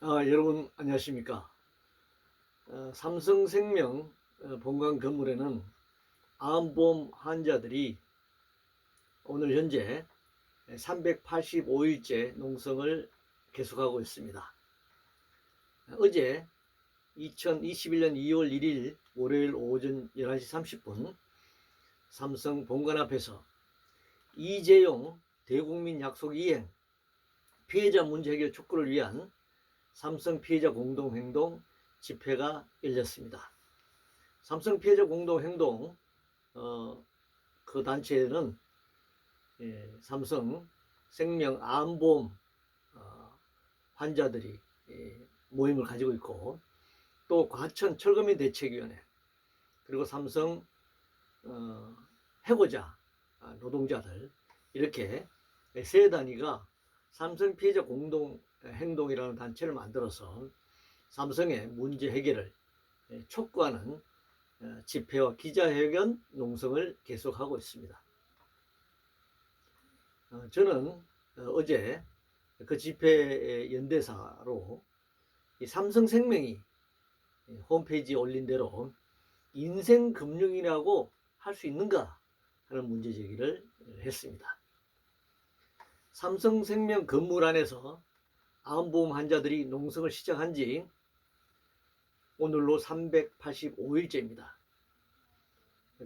여러분 안녕하십니까? 삼성생명 본관 건물에는 암보험 환자들이 오늘 현재 385일째 농성을 계속하고 있습니다. 어제 2021년 2월 1일 월요일 오전 11시 30분 삼성 본관 앞에서 이재용 대국민 약속 이행 피해자 문제 해결 촉구를 위한 삼성 피해자 공동행동 집회가 열렸습니다. 삼성 피해자 공동행동 그 단체는 삼성 생명 암보험 환자들이 모임을 가지고 있고, 또 과천 철거민 대책위원회, 그리고 삼성 해고자 노동자들, 이렇게 세 단위가 삼성 피해자 공동행동이라는 단체를 만들어서 삼성의 문제 해결을 촉구하는 집회와 기자회견 농성을 계속하고 있습니다. 저는 어제 그 집회 연대사로 삼성생명이 홈페이지에 올린 대로 인생금융이라고 할 수 있는가 하는 문제 제기를 했습니다. 삼성생명 건물 안에서 암보험 환자들이 농성을 시작한 지 오늘로 385일째입니다.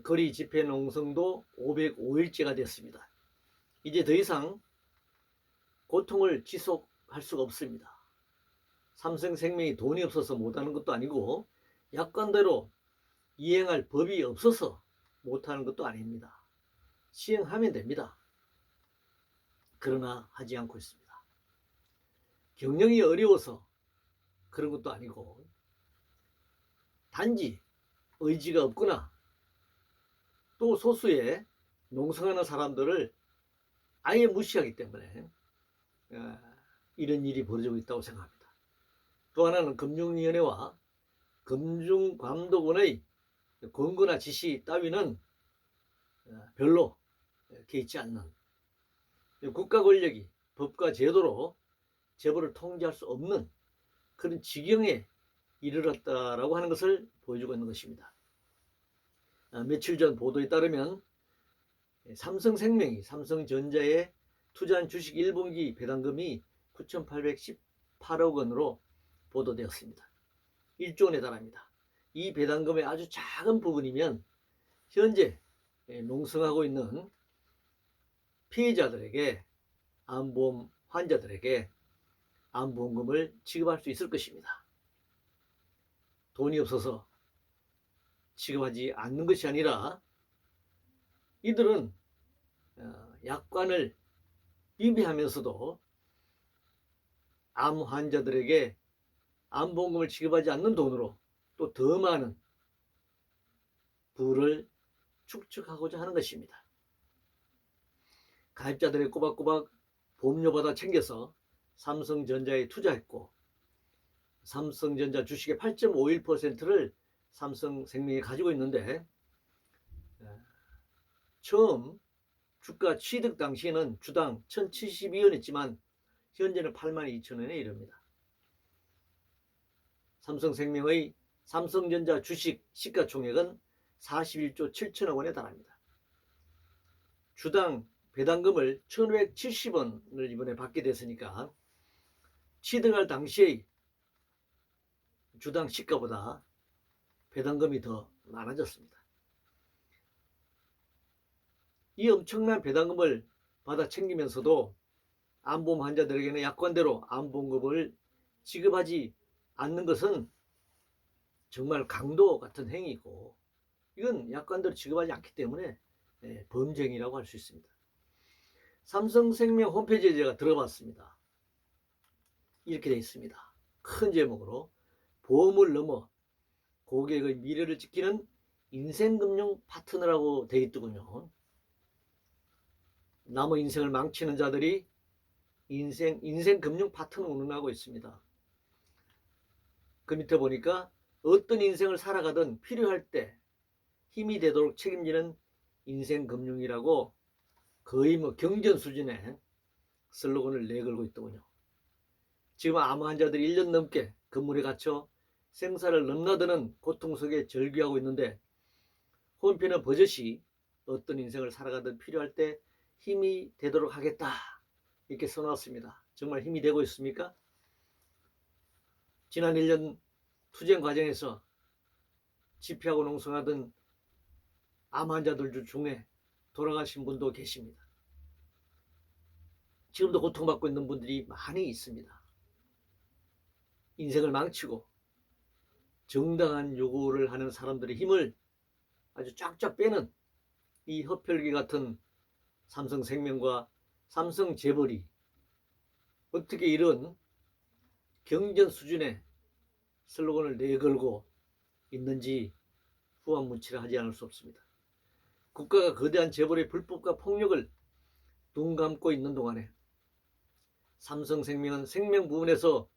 거리 집회 농성도 505일째가 됐습니다. 이제 더 이상 고통을 지속할 수가 없습니다. 삼성생명이 돈이 없어서 못하는 것도 아니고, 약관대로 이행할 법이 없어서 못하는 것도 아닙니다. 시행하면 됩니다. 그러나 하지 않고 있습니다. 경영이 어려워서 그런 것도 아니고, 단지 의지가 없거나 또 소수의 농성하는 사람들을 아예 무시하기 때문에 이런 일이 벌어지고 있다고 생각합니다. 또 하나는 금융위원회와 금융감독원의 권고나 지시 따위는 별로 개의치 않는, 국가 권력이 법과 제도로 재벌을 통제할 수 없는 그런 지경에 이르렀다라고 하는 것을 보여주고 있는 것입니다. 며칠 전 보도에 따르면 삼성생명이 삼성전자에 투자한 주식 1분기 배당금이 9,818억 원으로 보도되었습니다. 1조 원에 달합니다. 이 배당금의 아주 작은 부분이면 현재 농성하고 있는 피해자들에게, 암보험 환자들에게 암보험금을 지급할 수 있을 것입니다. 돈이 없어서 지급하지 않는 것이 아니라 이들은 약관을 위배하면서도 암 환자들에게 암보험금을 지급하지 않는 돈으로 또 더 많은 부를 축적하고자 하는 것입니다. 가입자들의 꼬박꼬박 보험료 받아 챙겨서 삼성전자에 투자했고, 삼성전자 주식의 8.51%를 삼성생명이 가지고 있는데, 처음 주가 취득 당시에는 주당 1,072원이었지만 현재는 82,000원에 이릅니다. 삼성생명의 삼성전자 주식 시가총액은 41조 7천억 원에 달합니다. 주당 배당금을 1,570원을 이번에 받게 됐으니까 취득할 당시의 주당 시가보다 배당금이 더 많아졌습니다. 이 엄청난 배당금을 받아 챙기면서도 암보험 환자들에게는 약관대로 암보험금을 지급하지 않는 것은 정말 강도 같은 행위고, 이건 약관대로 지급하지 않기 때문에 범죄행위라고 할 수 있습니다. 삼성생명 홈페이지에 제가 들어봤습니다. 이렇게 되어 있습니다. 큰 제목으로 보험을 넘어 고객의 미래를 지키는 인생금융 파트너라고 되어 있더군요. 남의 인생을 망치는 자들이 인생금융 파트너 운운하고 있습니다. 그 밑에 보니까 어떤 인생을 살아가든 필요할 때 힘이 되도록 책임지는 인생금융이라고 거의 경전 수준의 슬로건을 내걸고 있더군요. 지금 암 환자들이 1년 넘게 건물에 갇혀 생사를 넘나드는 고통 속에 절규하고 있는데, 홈피는 버젓이 어떤 인생을 살아가든 필요할 때 힘이 되도록 하겠다, 이렇게 써놨습니다. 정말 힘이 되고 있습니까? 지난 1년 투쟁 과정에서 집회하고 농성하던 암 환자들 중에 돌아가신 분도 계십니다. 지금도 고통받고 있는 분들이 많이 있습니다. 인생을 망치고 정당한 요구를 하는 사람들의 힘을 아주 쫙쫙 빼는 이 흡혈귀 같은 삼성생명과 삼성재벌이 어떻게 이런 경전 수준의 슬로건을 내걸고 있는지 후한무치를 하지 않을 수 없습니다. 국가가 거대한 재벌의 불법과 폭력을 눈 감고 있는 동안에 삼성생명은 생명 부분에서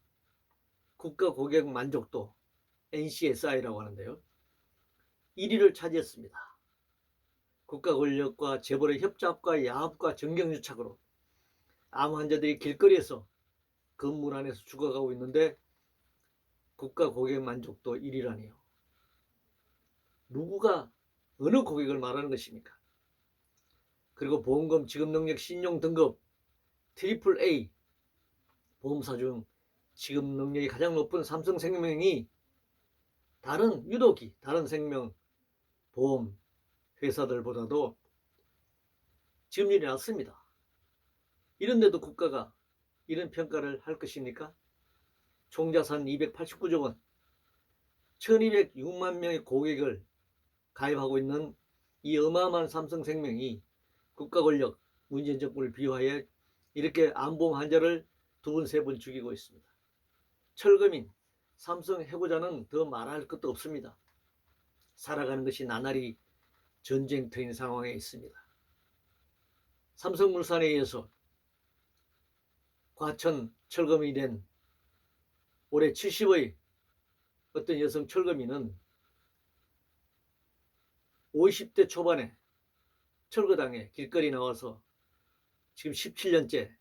국가 고객 만족도 NCSI라고 하는데요, 1위를 차지했습니다. 국가 권력과 재벌의 협잡과 야합과 정경유착으로 암 환자들이 길거리에서 건물 안에서 죽어가고 있는데 국가 고객 만족도 1위라니요. 누구가 어느 고객을 말하는 것입니까? 그리고 보험금 지급능력 신용 등급 트리플 A 보험사 중 지급 능력이 가장 높은 삼성생명이 다른 생명 보험 회사들보다도 지급률이 낮습니다. 이런데도 국가가 이런 평가를 할 것입니까? 총자산 289조 원, 1206만 명의 고객을 가입하고 있는 이 어마어마한 삼성생명이 국가 권력, 문재인 정부를 비호하여 이렇게 암보험 환자를 2번, 3번 죽이고 있습니다. 철거민, 삼성 해고자는 더 말할 것도 없습니다. 살아가는 것이 나날이 전쟁터인 상황에 있습니다. 삼성물산에 의해서 과천 철거민이 된 올해 70의 어떤 여성 철거민은 50대 초반에 철거당에 길거리 나와서 지금 17년째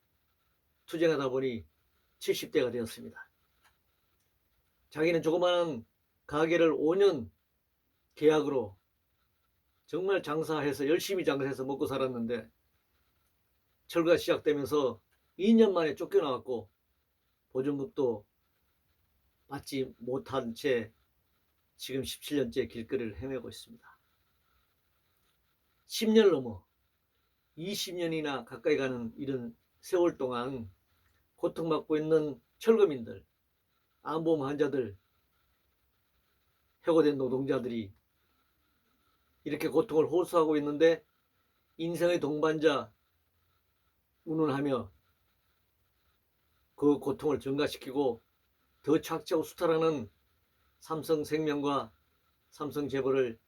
투쟁하다 보니 70대가 되었습니다. 자기는 조그마한 가게를 5년 계약으로 정말 장사해서 열심히 장사해서 먹고 살았는데 철거가 시작되면서 2년 만에 쫓겨나왔고 보증금도 받지 못한 채 지금 17년째 길거리를 헤매고 있습니다. 10년을 넘어 20년이나 가까이 가는 이런 세월 동안 고통받고 있는 철거민들, 암보험 환자들, 해고된 노동자들이 이렇게 고통을 호소하고 있는데 인생의 동반자 운운하며 그 고통을 증가시키고 더 착취하고 수탈하는 삼성생명과 삼성재벌을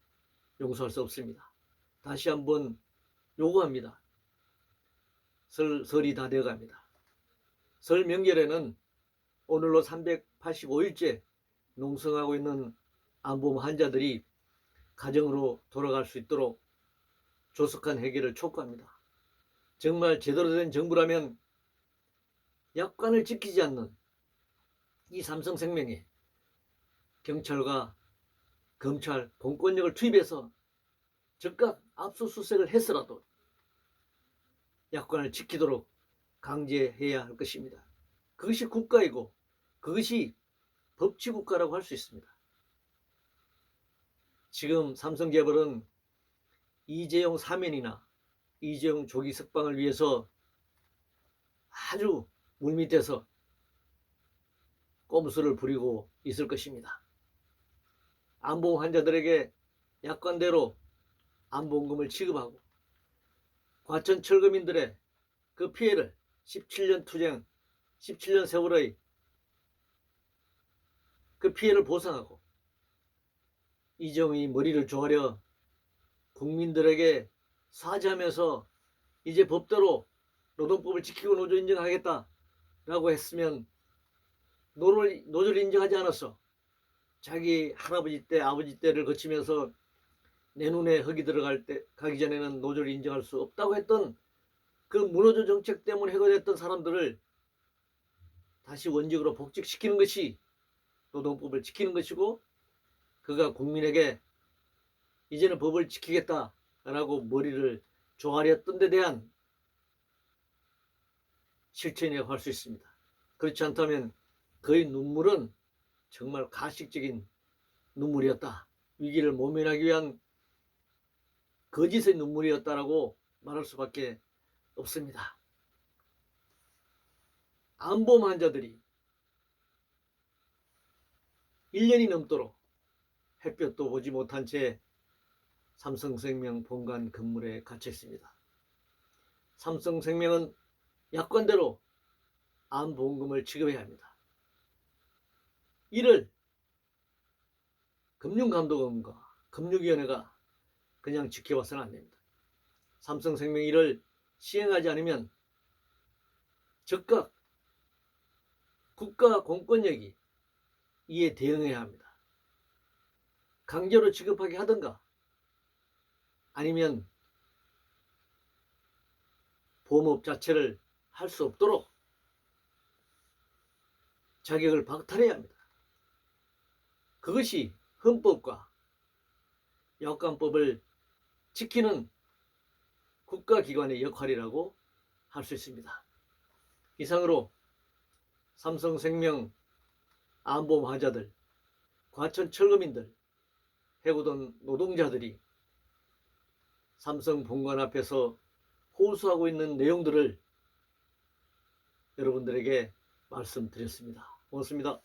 용서할 수 없습니다. 다시 한번 요구합니다. 설이 다 되어갑니다. 설 명절에는 오늘로 385일째 농성하고 있는 암보험 환자들이 가정으로 돌아갈 수 있도록 조속한 해결을 촉구합니다. 정말 제대로 된 정부라면 약관을 지키지 않는 이 삼성생명에 경찰과 검찰, 공권력을 투입해서 즉각 압수수색을 해서라도 약관을 지키도록 강제해야 할 것입니다. 그것이 국가이고 그것이 법치국가라고 할 수 있습니다. 지금 삼성재벌은 이재용 사면이나 이재용 조기 석방을 위해서 아주 물밑에서 꼼수를 부리고 있을 것입니다. 암보험 환자들에게 약관대로 암보험금을 지급하고 과천 철거민들의 그 피해를 17년 투쟁, 17년 세월의 그 피해를 보상하고 이재용이 머리를 조아려 국민들에게 사죄하면서 이제 법대로 노동법을 지키고 노조 인정하겠다라고 했으면 노조를 인정하지 않았어. 자기 할아버지 때 아버지 때를 거치면서 내 눈에 흙이 가기 전에는 노조를 인정할 수 없다고 했던 그 무노조 정책 때문에 해고됐던 사람들을 다시 원직으로 복직시키는 것이 노동법을 지키는 것이고, 그가 국민에게 이제는 법을 지키겠다라고 머리를 조아렸던 데 대한 실천이라고 할 수 있습니다. 그렇지 않다면 그의 눈물은 정말 가식적인 눈물이었다. 위기를 모면하기 위한 거짓의 눈물이었다라고 말할 수밖에 없습니다. 암보험 환자들이 1년이 넘도록 햇볕도 보지 못한 채 삼성생명 본관 건물에 갇혀 있습니다. 삼성생명은 약관대로 암보험금을 지급해야 합니다. 이를 금융감독원과 금융위원회가 그냥 지켜봐서는 안 됩니다. 삼성생명이 이를 시행하지 않으면 즉각 국가 공권력이 이에 대응해야 합니다. 강제로 지급하게 하든가 아니면 보험업 자체를 할 수 없도록 자격을 박탈해야 합니다. 그것이 헌법과 약관법을 지키는 국가기관의 역할이라고 할 수 있습니다. 이상으로 삼성생명 암보험 환자들, 과천 철거민들, 해고된 노동자들이 삼성 본관 앞에서 호소하고 있는 내용들을 여러분들에게 말씀드렸습니다. 고맙습니다.